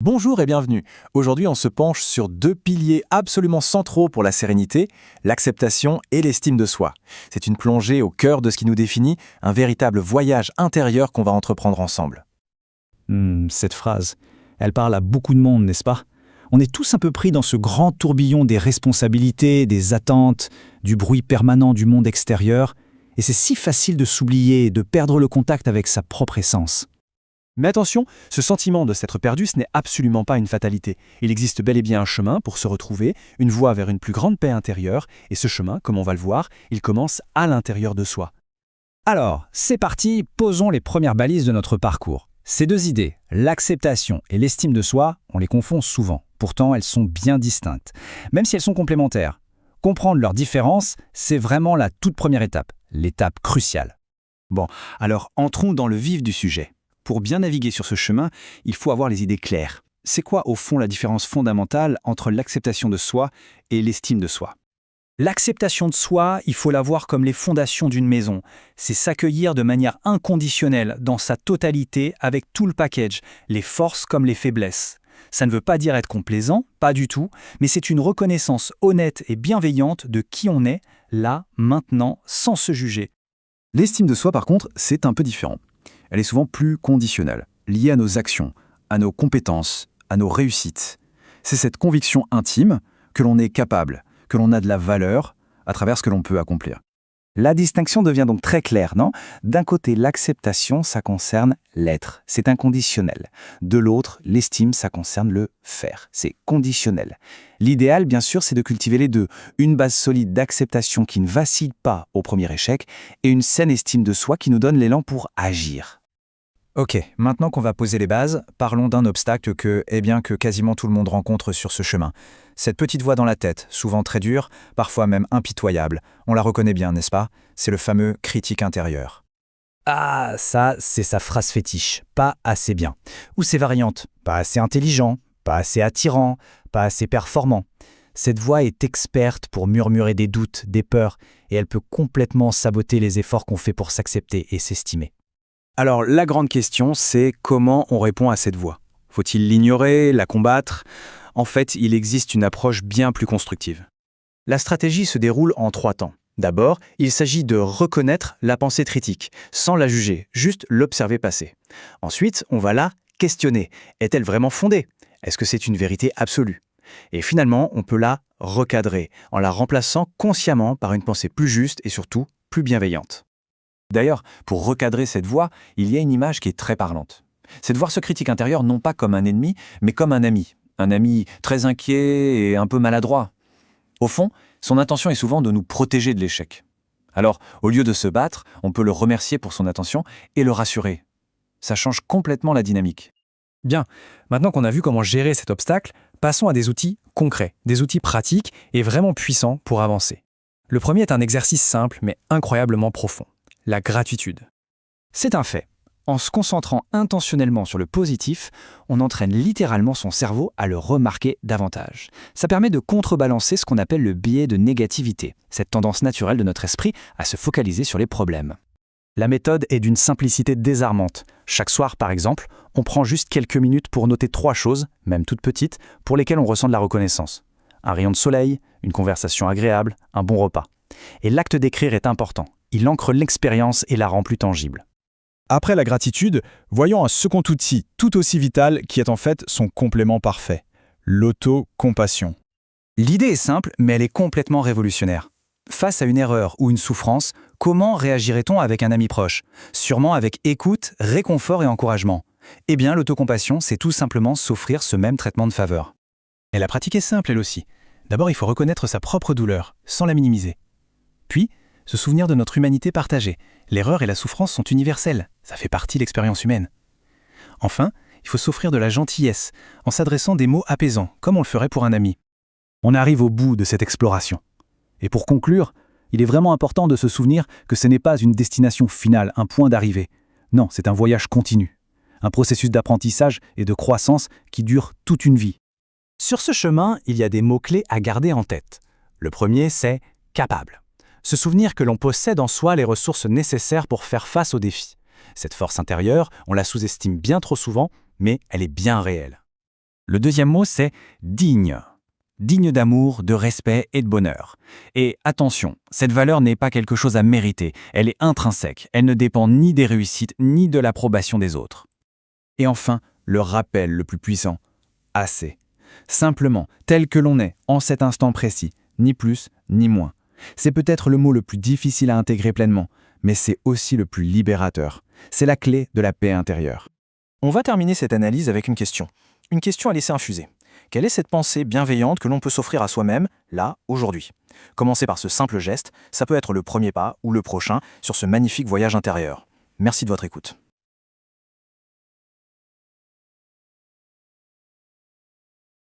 Bonjour et bienvenue. Aujourd'hui, on se penche sur deux piliers absolument centraux pour la sérénité, l'acceptation et l'estime de soi. C'est une plongée au cœur de ce qui nous définit, un véritable voyage intérieur qu'on va entreprendre ensemble. Cette phrase, elle parle à beaucoup de monde, n'est-ce pas? On est tous un peu pris dans ce grand tourbillon des responsabilités, des attentes, du bruit permanent du monde extérieur, et c'est si facile de s'oublier et de perdre le contact avec sa propre essence. Mais attention, ce sentiment de s'être perdu, ce n'est absolument pas une fatalité. Il existe bel et bien un chemin pour se retrouver, une voie vers une plus grande paix intérieure, et ce chemin, comme on va le voir, il commence à l'intérieur de soi. Alors, c'est parti, posons les premières balises de notre parcours. Ces deux idées, l'acceptation et l'estime de soi, on les confond souvent. Pourtant, elles sont bien distinctes, même si elles sont complémentaires. Comprendre leurs différences, c'est vraiment la toute première étape, l'étape cruciale. Bon, alors entrons dans le vif du sujet. Pour bien naviguer sur ce chemin, il faut avoir les idées claires. C'est quoi au fond la différence fondamentale entre l'acceptation de soi et l'estime de soi? L'acceptation de soi, il faut la voir comme les fondations d'une maison. C'est s'accueillir de manière inconditionnelle, dans sa totalité, avec tout le package, les forces comme les faiblesses. Ça ne veut pas dire être complaisant, pas du tout, mais c'est une reconnaissance honnête et bienveillante de qui on est, là, maintenant, sans se juger. L'estime de soi, par contre, c'est un peu différent. Elle est souvent plus conditionnelle, liée à nos actions, à nos compétences, à nos réussites. C'est cette conviction intime que l'on est capable, que l'on a de la valeur à travers ce que l'on peut accomplir. La distinction devient donc très claire, non? D'un côté, l'acceptation, ça concerne l'être, c'est inconditionnel. De l'autre, l'estime, ça concerne le faire, c'est conditionnel. L'idéal, bien sûr, c'est de cultiver les deux. Une base solide d'acceptation qui ne vacille pas au premier échec et une saine estime de soi qui nous donne l'élan pour agir. Ok, maintenant qu'on va poser les bases, parlons d'un obstacle que quasiment tout le monde rencontre sur ce chemin. Cette petite voix dans la tête, souvent très dure, parfois même impitoyable. On la reconnaît bien, n'est-ce pas? C'est le fameux critique intérieur. Ah, ça, c'est sa phrase fétiche. Pas assez bien. Ou ses variantes. Pas assez intelligent, pas assez attirant, pas assez performant. Cette voix est experte pour murmurer des doutes, des peurs, et elle peut complètement saboter les efforts qu'on fait pour s'accepter et s'estimer. Alors, la grande question, c'est comment on répond à cette voix? Faut-il l'ignorer, la combattre? En fait, il existe une approche bien plus constructive. La stratégie se déroule en 3 temps. D'abord, il s'agit de reconnaître la pensée critique, sans la juger, juste l'observer passer. Ensuite, on va la questionner. Est-elle vraiment fondée? Est-ce que c'est une vérité absolue? Et finalement, on peut la recadrer, en la remplaçant consciemment par une pensée plus juste et surtout plus bienveillante. D'ailleurs, pour recadrer cette voix, il y a une image qui est très parlante. C'est de voir ce critique intérieur non pas comme un ennemi, mais comme un ami très inquiet et un peu maladroit. Au fond, son intention est souvent de nous protéger de l'échec. Alors, au lieu de se battre, on peut le remercier pour son attention et le rassurer. Ça change complètement la dynamique. Bien, maintenant qu'on a vu comment gérer cet obstacle, passons à des outils concrets, des outils pratiques et vraiment puissants pour avancer. Le premier est un exercice simple mais incroyablement profond. La gratitude. C'est un fait. En se concentrant intentionnellement sur le positif, on entraîne littéralement son cerveau à le remarquer davantage. Ça permet de contrebalancer ce qu'on appelle le biais de négativité, cette tendance naturelle de notre esprit à se focaliser sur les problèmes. La méthode est d'une simplicité désarmante. Chaque soir, par exemple, on prend juste quelques minutes pour noter 3 choses, même toutes petites, pour lesquelles on ressent de la reconnaissance. Un rayon de soleil, une conversation agréable, un bon repas. Et l'acte d'écrire est important. Il ancre l'expérience et la rend plus tangible. Après la gratitude, voyons un second outil tout aussi vital qui est en fait son complément parfait, l'autocompassion. L'idée est simple, mais elle est complètement révolutionnaire. Face à une erreur ou une souffrance, comment réagirait-on avec un ami proche? Sûrement avec écoute, réconfort et encouragement. Eh bien, l'autocompassion, c'est tout simplement s'offrir ce même traitement de faveur. Et la pratique est simple elle aussi. D'abord, il faut reconnaître sa propre douleur, sans la minimiser. Puis, se souvenir de notre humanité partagée. L'erreur et la souffrance sont universelles, ça fait partie de l'expérience humaine. Enfin, il faut s'offrir de la gentillesse, en s'adressant des mots apaisants, comme on le ferait pour un ami. On arrive au bout de cette exploration. Et pour conclure, il est vraiment important de se souvenir que ce n'est pas une destination finale, un point d'arrivée. Non, c'est un voyage continu. Un processus d'apprentissage et de croissance qui dure toute une vie. Sur ce chemin, il y a des mots-clés à garder en tête. Le premier, c'est « capable ». Se souvenir que l'on possède en soi les ressources nécessaires pour faire face aux défis. Cette force intérieure, on la sous-estime bien trop souvent, mais elle est bien réelle. Le deuxième mot, c'est digne. Digne d'amour, de respect et de bonheur. Et attention, cette valeur n'est pas quelque chose à mériter, elle est intrinsèque, elle ne dépend ni des réussites ni de l'approbation des autres. Et enfin, le rappel le plus puissant, assez. Simplement, tel que l'on est, en cet instant précis, ni plus ni moins. C'est peut-être le mot le plus difficile à intégrer pleinement, mais c'est aussi le plus libérateur. C'est la clé de la paix intérieure. On va terminer cette analyse avec une question. Une question à laisser infuser. Quelle est cette pensée bienveillante que l'on peut s'offrir à soi-même, là, aujourd'hui? Commencer par ce simple geste, ça peut être le premier pas ou le prochain sur ce magnifique voyage intérieur. Merci de votre écoute.